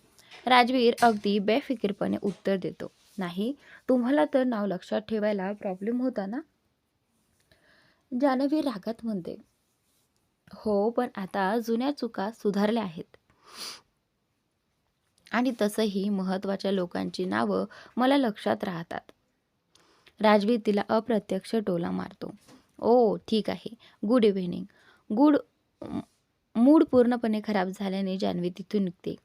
राजवीर अगदी बेफिकीरपणे उत्तर देतो. नाही, तुम्हाला तर नाव लक्षात ठेवायला प्रॉब्लेम होता ना? जान्हवी रागात म्हणते. हो, पण आता जुन्या चुका सुधारल्या आहेत. आणि तसंही महत्त्वाच्या लोकांची नावं मला लक्षात राहतात. राजवीर तिला अप्रत्यक्ष टोला मारतो. ओ ठीक आहे, गुड इव्हिनिंग. मूड पूर्णपणे खराब झाल्याने जान्हवी तिथून निघते.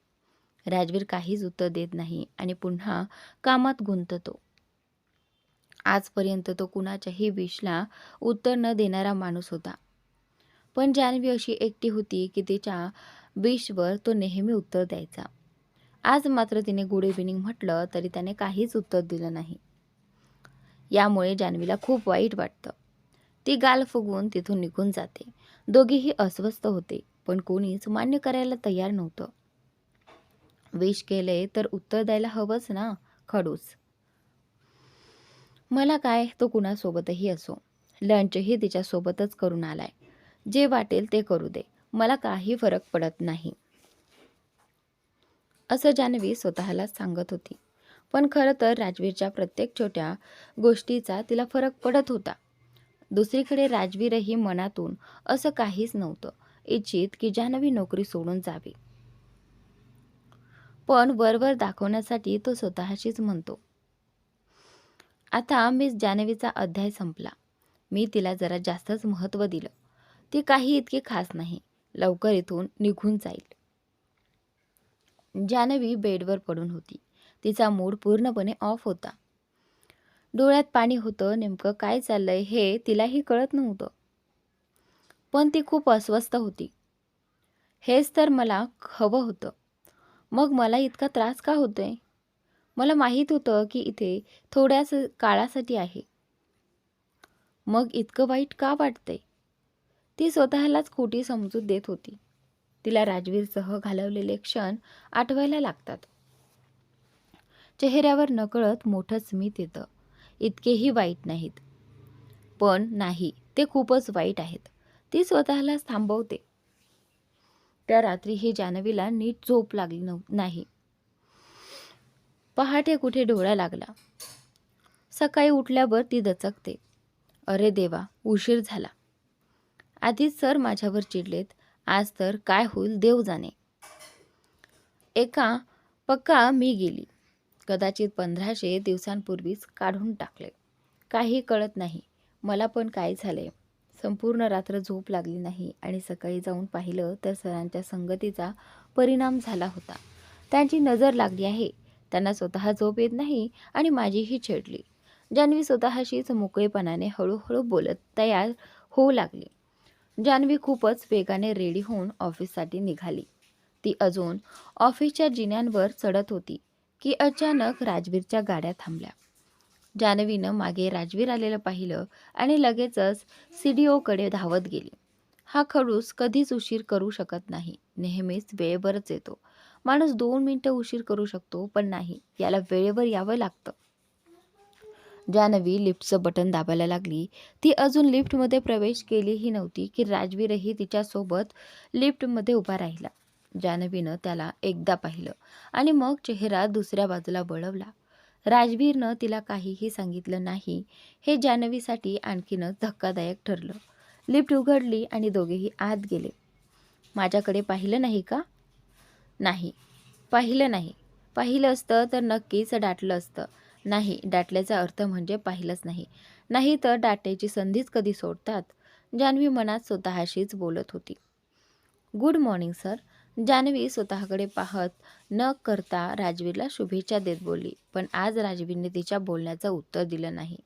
राजवीर काहीच उत्तर देत नाही आणि पुन्हा कामात गुंततो. आजपर्यंत तो कुणाच्याही विशला उत्तर न देणारा माणूस होता. पण जान्हवी अशी एकटी होती की तिच्या विशवर तो नेहमी उत्तर द्यायचा. आज मात्र तिने गुड इव्हिनिंग म्हटलं तरी त्याने काहीच उत्तर दिलं नाही. यामुळे जान्हवीला खूप वाईट वाटतं. ती गाल फुगवून तिथून निघून जाते. दोघेही अस्वस्थ होते, पण कोणीच मान्य करायला तयार नव्हतं. विश केले तर उत्तर द्यायला हवंच ना, खडूस. मला काय, तो कुणासोबतही असो. लंचही तिच्यासोबतच करून आलाय. जे वाटेल ते करू दे, मला काही फरक पडत नाही, असं जान्हवी स्वतःला सांगत होती. पण खरं तर राजवीरच्या प्रत्येक छोट्या गोष्टीचा तिला फरक पडत होता. दुसरीकडे राजवीरही मनातून असं काहीच नव्हतं इच्छित की जान्हवी नोकरी सोडून जावी. पण वरवर दाखवण्यासाठी तो स्वतःशीच म्हणतो. आता मिस जान्हवीचा अध्याय संपला. मी तिला जरा जास्तच महत्त्व दिलं. ती काही इतकी खास नाही. लवकर इथून निघून जाईल. जान्हवी बेडवर पडून होती. तिचा मूड पूर्णपणे ऑफ होता. डोळ्यात पाणी होतं. नेमकं काय चाललंय हे तिलाही कळत नव्हतं. पण ती खूप अस्वस्थ होती. हेच तर मला हवं होतं. मग मला इतका त्रास का होतोय? मला माहीत होतं की इथे थोड्याच काळासाठी आहे. मग इतकं वाईट का वाटतंय? ती स्वतःलाच खोटी समजूत देत होती. तिला राजवीरसह घालवलेले क्षण आठवायला लागतात. चेहऱ्यावर नकळत मोठं स्मित येतं. इतकेही वाईट नाहीत. पण नाही, ते खूपच वाईट आहेत. ती स्वतःला थांबवते. त्या रात्रीही जान्हवीला नीट झोप लागली नाही. पहाटे कुठे डोळा लागला. सकाळी उठल्यावर ती दचकते. अरे देवा, उशीर झाला. आधीच सर माझ्यावर चिडलेत. आज तर काय होईल देव जाणे. पक्का मी गेली. कदाचित 1500 दिवसांपूर्वीच काढून टाकले. काही कळत नाही मला पण काय झाले. संपूर्ण रात्र झोप लागली नाही आणि सकाळी जाऊन पाहिलं तर सरांच्या संगतीचा परिणाम झाला होता. त्यांची नजर लागली आहे. त्यांना स्वतः झोप येत नाही आणि माझीही छेडली. जान्हवी स्वतःशीच मोकळेपणाने हळूहळू बोलत तयार होऊ लागली. जान्हवी खूपच वेगाने रेडी होऊन ऑफिससाठी निघाली. ती अजून ऑफिसच्या जिन्यांवर चढत होती की अचानक राजवीरच्या गाड्या थांबल्या. जान्हवीनं मागे राजवीर आलेलं पाहिलं आणि लगेचच CDOकडे धावत गेली. हा खडूस कधीच उशीर करू शकत नाही. नेहमीच वेळेवरच येतो. माणूस 2 मिनिटं उशीर करू शकतो, पण नाही, याला वेळेवर यावं लागतं. जान्हवी लिफ्टचं बटन दाबायला लागली. ती अजून लिफ्टमध्ये प्रवेश केलीही नव्हती की राजवीरही तिच्यासोबत लिफ्टमध्ये उभा राहिला. जान्हवीनं त्याला एकदा पाहिलं आणि मग चेहरा दुसऱ्या बाजूला वळवला. राजवीरनं तिला काहीही सांगितलं नाही हे जान्हवीसाठी आणखीनच धक्कादायक ठरलं. लिफ्ट उघडली आणि दोघेही आत गेले. माझ्याकडे पाहिलं नाही का? नाही, पाहिलं नाही. पाहिलं असतं तर नक्कीच डाटलं असतं. नाही, डाटल्याचा अर्थ म्हणजे पाहिलंच नाही. नाही तर डाटायची संधीच कधी सोडतात? जान्हवी मनात स्वतःशीच बोलत होती. Good morning sir. जान्हवी स्वतःकडे पाहत न करता राजवीरला शुभेच्छा देत बोलली. पण आज राजवीरने तिच्या बोलण्याचं उत्तर दिलं नाही.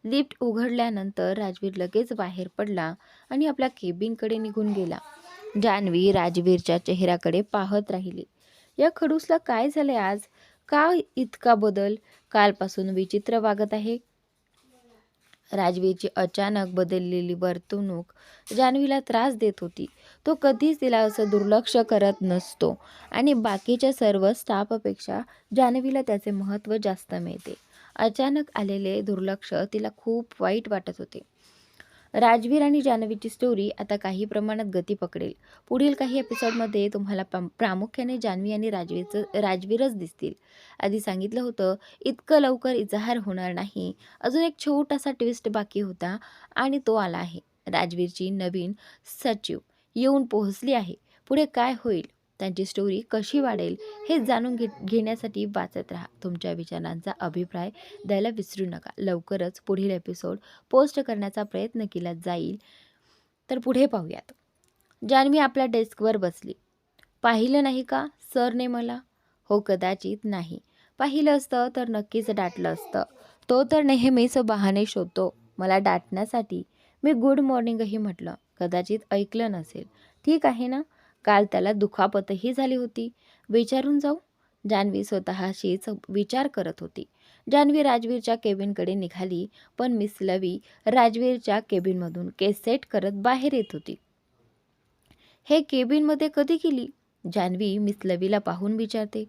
लिफ्ट उघडल्यानंतर राजवीर लगेच बाहेर पडला आणि आपल्या केबिनकडे निघून गेला. जान्हवी राजवीरच्या चेहऱ्याकडे पाहत राहिली. या खडूसला काय झाले आज? का इतका बदल? कालपासून विचित्र वागत आहे. राजवीरची अचानक बदललेली वर्तणूक जान्हवीला त्रास देत होती. तो कधीच तिला असं दुर्लक्ष करत नसतो आणि बाकीच्या सर्व स्टाफपेक्षा जान्हवीला त्याचे महत्त्व जास्त मिळते. अचानक आलेले दुर्लक्ष तिला खूप वाईट वाटत होते. राजवीर आणि जान्हवीची स्टोरी आता काही प्रमाणात गती पकडेल. पुढील काही एपिसोडमध्ये तुम्हाला प्रामुख्याने जान्हवी आणि राजवीरच दिसतील. आधी सांगितलं होतं, इतकं लवकर इजहार होणार नाही. अजून एक छोटासा ट्विस्ट बाकी होता आणि तो आला आहे. राजवीरची नवीन सचिव येऊन पोहोचली आहे. पुढे काय होईल, त्यांची स्टोरी कशी वाढेल हे जाणून घेण्यासाठी वाचत राहा. तुमच्या विचारांचा अभिप्राय द्यायला विसरू नका. लवकरच पुढील एपिसोड पोस्ट करण्याचा प्रयत्न केला जाईल. तर पुढे पाहूयात. जान्हवी आपल्या डेस्कवर बसली. पाहिलं नाही का सरने मला? हो, कदाचित नाही. पाहिलं असतं तर नक्कीच डाटलं असतं. तो तर नेहमीच बहाणे शोधतो मला डाटण्यासाठी. मी गुड मॉर्निंगही म्हटलं. कदाचित ऐकलं नसेल. ठीक आहे ना, काल त्याला दुखापतही झाली होती. विचारून जाऊ? जान्हवी स्वतःशीच विचार करत होती. जान्हवी राजवीरच्या केबिनकडे निघाली, पण मिस लवी राजवीरच्या केबिनमधून केस सेट करत बाहेर येत होती. हे केबिनमध्ये कधी गेली? जान्हवी मिस लवीला पाहून विचारते.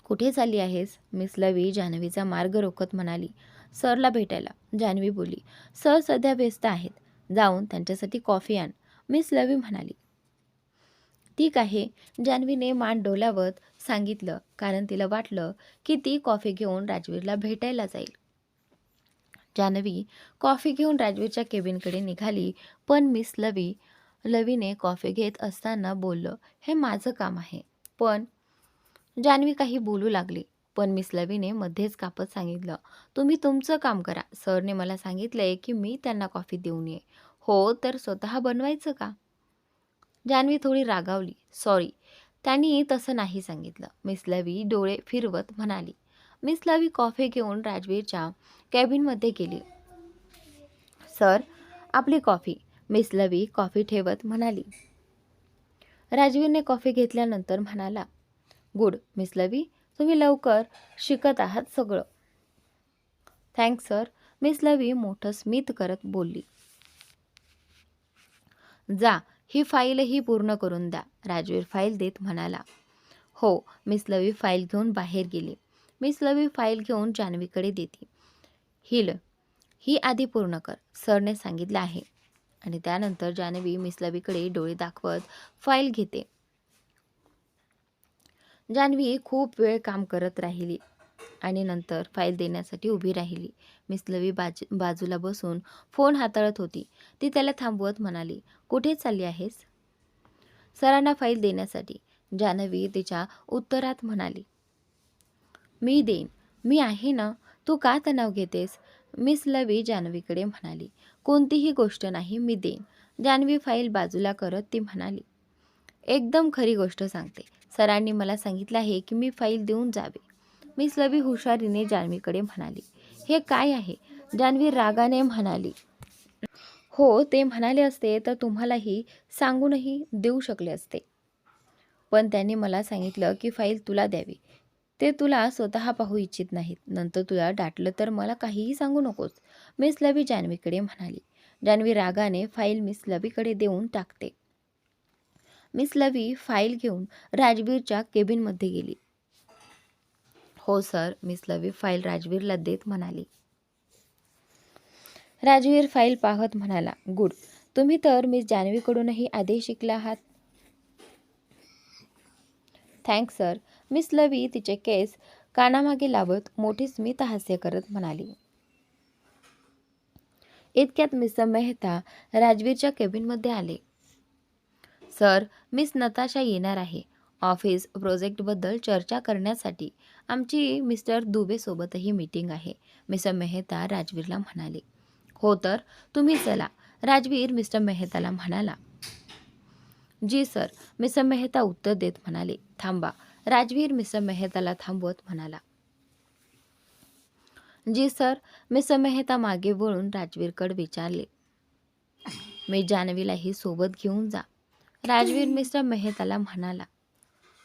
कुठे चालली आहेस? मिस लवी जान्हवीचा मार्ग रोखत म्हणाली. सरला भेटायला. जान्हवी बोलली. सर सध्या व्यस्त आहेत. जाऊन त्यांच्यासाठी कॉफी आण, मिस लवी म्हणाली. ठीक आहे, जान्हवीने मान डोलावत सांगितलं, कारण तिला वाटलं की ती कॉफी घेऊन राजवीरला भेटायला जाईल. जान्हवी कॉफी घेऊन राजवीरच्या केबिनकडे निघाली, पण मिस लवीने कॉफी घेत असताना बोललं, हे माझं काम आहे. पण जान्हवी काही बोलू लागली, पण मिस लवीने मध्येच कापत सांगितलं, तुम्ही तुमचं काम करा. सरने मला सांगितलंय की मी त्यांना कॉफी देऊन ये. हो, तर स्वतः बनवायचं का? जान्हवी थोडी रागावली. सॉरी, त्यांनी तसं नाही सांगितलं. मिस लवी डोळे फिरवत म्हणाली. मिस लवी कॉफी घेऊन राजवीरच्या कॅबिनमध्ये गेली. सर, आपली कॉफी, मिस लवी कॉफी ठेवत म्हणाली. राजवीरने कॉफी घेतल्यानंतर म्हणाला, गुड मिस लवी, तुम्ही लवकर शिकत आहात सगळं. थँक्स सर, मिस लवी मोठं स्मित करत बोलली. जा, ही फाईलही पूर्ण करून द्या, राजवीर फाईल देत म्हणाला. हो, मिस लवी फाईल घेऊन बाहेर गेली. मिस लवी फाईल घेऊन जान्हवीकडे देते. ही आधी पूर्ण कर, सरने सांगितलं आहे. आणि त्यानंतर जान्हवी मिस लवीकडे डोळे दाखवत फाईल घेते. जान्हवी खूप वेळ काम करत राहिली आणि नंतर फाईल देण्यासाठी उभी राहिली. मिस लवी बाजूला बसून फोन हाताळत होती. ती त्याला थांबवत म्हणाली, कुठे चालली आहेस? सरांना फाईल देण्यासाठी, जान्हवी तिच्या उत्तरात म्हणाली. मी देईन, मी आहे ना, तू का तणाव घेतेस? मिस लवी जान्हवीकडे म्हणाली. कोणतीही गोष्ट नाही, मी देईन. जान्हवी फाईल बाजूला करत ती म्हणाली. एकदम खरी गोष्ट सांगते. सरांनी मला सांगितलं आहे की मी फाईल देऊन जावे. मिस लवी हुशारीने जान्हवीकडे म्हणाली. हे काय आहे? जान्हवी रागाने म्हणाली. हो, ते म्हणाले असते तर तुम्हालाही सांगूनही देऊ शकले असते. पण त्यांनी मला सांगितलं की फाईल तुला द्यावी. ते तुला स्वतः पाहू इच्छित नाहीत. नंतर तुला डाटलं तर मला काहीही सांगू नकोस, मिस लवी जान्हवीकडे म्हणाली. जान्हवी रागाने फाईल मिस लवीकडे देऊन टाकते. मिस लवी फाईल घेऊन राजवीरच्या केबिनमध्ये गेली. हो सर, मिस लवी फाईल राजवीरला देत म्हणाली. राजवीर फाईल पाहत म्हणाला. गुड, तुम्ही तर मिस जान्हवीकडूनही आदेश शिकला आहात. थँक्स सर, मिस लवी तिचे केस कानामागे लावत मोठी स्मित हास्य करत म्हणाली. इतक्यात मिस मेहता राजवीरच्या केबिनमध्ये आले. सर, मिस नताशा येणार आहे. ऑफिस प्रोजेक्टबद्दल चर्चा करण्यासाठी. आमची मिस्टर दुबे सोबतही मीटिंग आहे, मिस्टर मेहता राजवीरला म्हणाले. हो तर तुम्ही चला, राजवीर मिस्टर मेहताला म्हणाला. जी सर, मिस्टर मेहता उत्तर देत म्हणाले. थांबा, राजवीर मिस्टर मेहताला थांबवत म्हणाला. जी सर, मिस्टर मेहता मागे वळून राजवीरकडे विचारले. मी जान्हवीलाही सोबत घेऊन जा, राजवीर मिस्टर मेहताला म्हणाला.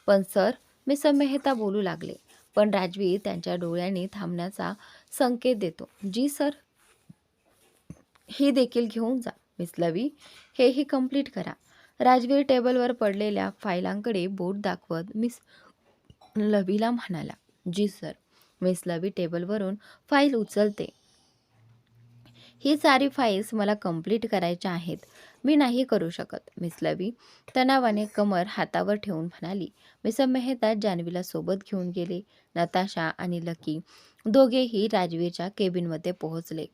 पण सर, मिस्टर मेहता बोलू लागले. पण राजवीर त्यांच्या डोळ्यांनी थांबण्याचा संकेत देतो. जी सर. ही देखील घेऊन जा. मिस लवी, हेही कंप्लीट करा. राजवीर टेबलवर पडलेल्या फायलांकडे बोट दाखवत मिस लवीला म्हणाला. जी सर. मिस लवी टेबलवरून फाईल उचलते. ही सारी फाईल्स मला कंप्लीट करायच्या आहेत. मी नाही करू शकत. मिस लवी तणावाने कमर हातावर ठेवून म्हणाली. मिस्टर मेहता जान्हवीला सोबत घेऊन गेले. नताशा आणि लकी दोघेही राजवीरच्या केबिनमध्ये पोहोचले.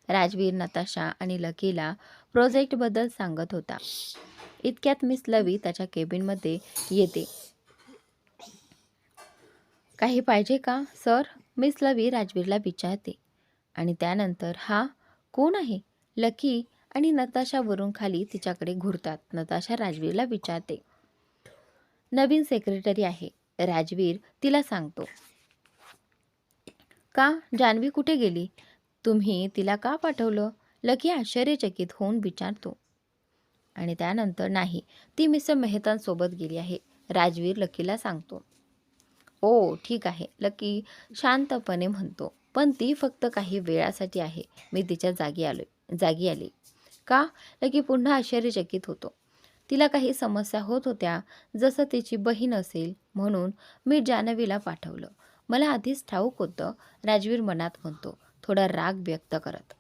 राजवीर नताशा आणि लकीला प्रोजेक्टबद्दल सांगत होता. इतक्यात मिस लवी त्याच्या केबिनमध्ये येते. काही पाहिजे का सर? मिस लवी राजवीरला विचारते. आणि त्यानंतर हा कोण आहे? लकी आणि नताशा वरून खाली तिच्याकडे घुरतात. नताशा राजवीरला विचारते. नवीन सेक्रेटरी आहे. राजवीर तिला सांगतो. का? जान्हवी कुठे गेली? तुम्ही तिला का पाठवलं? लकी आश्चर्यचकित होऊन विचारतो. आणि त्यानंतर नाही, ती मिस्टर मेहतांसोबत गेली आहे. राजवीर लकीला सांगतो. ओ ठीक आहे, लकी शांतपणे म्हणतो. पण ती फक्त काही वेळासाठी आहे. मी तिच्या जागी आले. का? लकी पुन्हा आश्चर्यचकित होतो. तिला काही समस्या होत होत्या, जसं तिची बहीण असेल म्हणून मी जान्हवीला पाठवलं. मला आधीच ठाऊक होतं, राजवीर मनात म्हणतो, थोडा राग व्यक्त करत.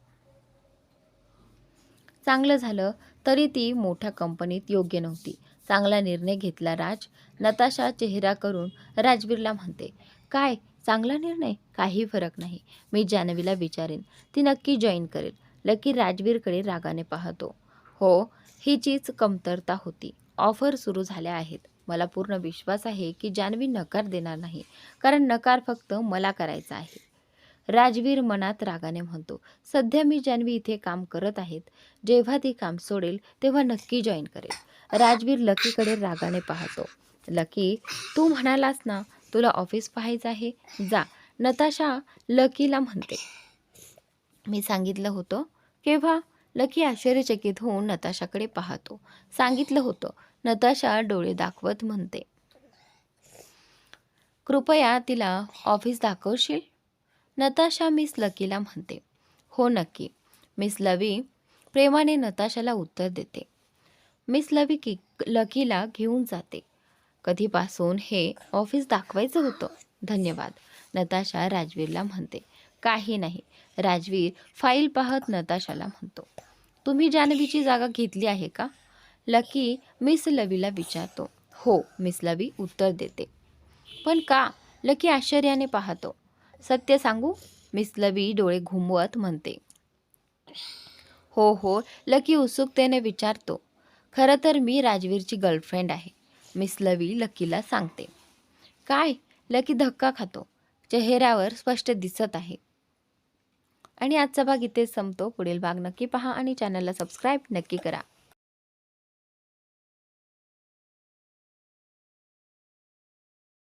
चांगलं झालं तरी ती मोठ्या कंपनीत योग्य नव्हती. चांगला निर्णय घेतला राज. नताशा चेहरा करून राजवीरला म्हणते. काय चांगला निर्णय? काही फरक नाही. मी जान्हवीला विचारेन. ती नक्की जॉईन करेल. लकी राजवीरकडे रागाने पाहतो. हो, हिचीच कमतरता होती. ऑफर सुरू झाल्या आहेत. मला पूर्ण विश्वास आहे की जान्हवी नकार देणार नाही, कारण नकार फक्त मला करायचा आहे. राजवीर मनात रागाने म्हणतो. सध्या मी जान्हवी इथे काम करत आहेत. जेव्हा ती काम सोडेल तेव्हा नक्की जॉईन करेल. राजवीर लकीकडे रागाने पाहतो. लकी, तू म्हणालास ना तुला ऑफिस पाहायचं आहे, जा. नताशा लकीला म्हणते. मी सांगितलं होतं. केव्हा? लकी आश्चर्यचकित होऊन नताशाकडे पाहतो. सांगितलं होतं. नताशा डोळे दाखवत म्हणते. कृपया तिला ऑफिस दाखवशील? नताशा मिस लकीला म्हणते. हो नक्की. मिस लवी प्रेमाने नताशाला उत्तर देते. मिस लवी लकीला घेऊन जाते. कधीपासून हे ऑफिस दाखवायचं होतं. धन्यवाद. नताशा राजवीरला म्हणते. काही नाही. राजवीर फाईल पाहत नताशाला म्हणतो. तुम्ही जान्हवीची जागा घेतली आहे का? लकी मिस लवीला विचारतो. हो, मिस लवी उत्तर देते. पण का? लकी आश्चर्याने पाहतो. सत्य सांगू? मिस लवी डोळे घुमवत म्हणते. हो हो, लकी उत्सुकतेने विचारतो. खरं तर मी राजवीरची गर्लफ्रेंड आहे. मिस लवी लकीला सांगते. काय? लकी धक्का खातो. चेहऱ्यावर स्पष्ट दिसत आहे. आणि आजचा भाग इथेच संपतो. पुढील भाग नक्की पहा आणि चॅनलला सबस्क्राईब नक्की करा.